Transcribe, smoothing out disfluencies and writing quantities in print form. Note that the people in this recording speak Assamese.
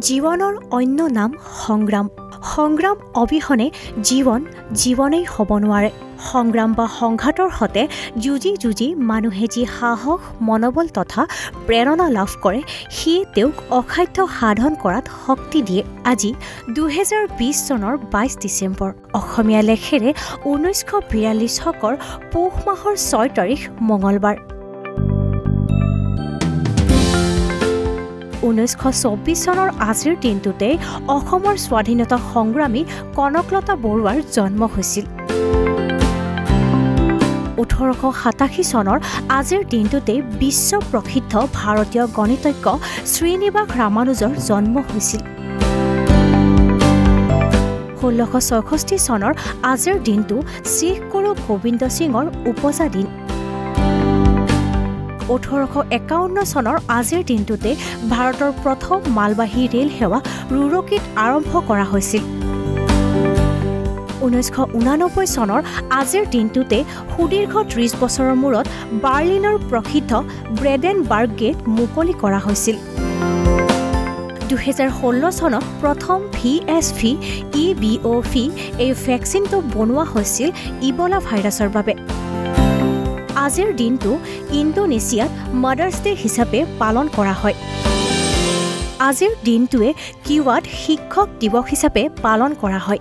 জীৱনৰ অন্য নাম সংগ্ৰাম। সংগ্ৰাম অবিহনে জীৱনেই হ'ব নোৱাৰে। সংগ্ৰাম বা সংঘাতৰ সতে যুঁজি মানুহে যি সাহস, মনোবল তথা প্ৰেৰণা লাভ কৰে, সিয়ে তেওঁক অসাধ্য সাধন কৰাত শক্তি দিয়ে। আজি 2020 চনৰ 22 ডিচেম্বৰ অসমীয়া লেখেৰে 1942 চকৰ পুহ মাহৰ 6 তাৰিখ মঙলবাৰ। 1924 চনৰ আজিৰ দিনটোতে অসমৰ স্বাধীনতা সংগ্ৰামী কনকলতা বৰুৱাৰ জন্ম হৈছিল। 1887 চনৰ আজিৰ দিনটোতে বিশ্ব প্ৰসিদ্ধ ভাৰতীয় গণিতজ্ঞ শ্ৰীনিবাস ৰামানুজৰ জন্ম হৈছিল। 1666 চনৰ আজিৰ দিনটো শিখ গুৰু গোবিন্দ সিঙৰ উপজা দিন। 1851 চনৰ আজিৰ দিনটোতে ভাৰতৰ প্ৰথম মালবাহী ৰেল সেৱা ৰুৰকীত আৰম্ভ কৰা হৈছিল। 1989 চনৰ আজিৰ দিনটোতে সুদীৰ্ঘ 30 বছৰৰ মূৰত বাৰ্লিনৰ প্ৰসিদ্ধ ব্ৰেডেনবাৰ্গ গেট মুকলি কৰা হৈছিল। 2016 চনত প্ৰথম VSV EBOV এই ভেকচিনটো বনোৱা হৈছিল ইবলা ভাইৰাছৰ বাবে। আজিৰ দিনটো ইণ্ডোনেছিয়াত মাদাৰ্ছ ডে হিচাপে পালন কৰা হয়। আজিৰ দিনটোৱে কিৱাত শিক্ষক দিৱস হিচাপে পালন কৰা হয়।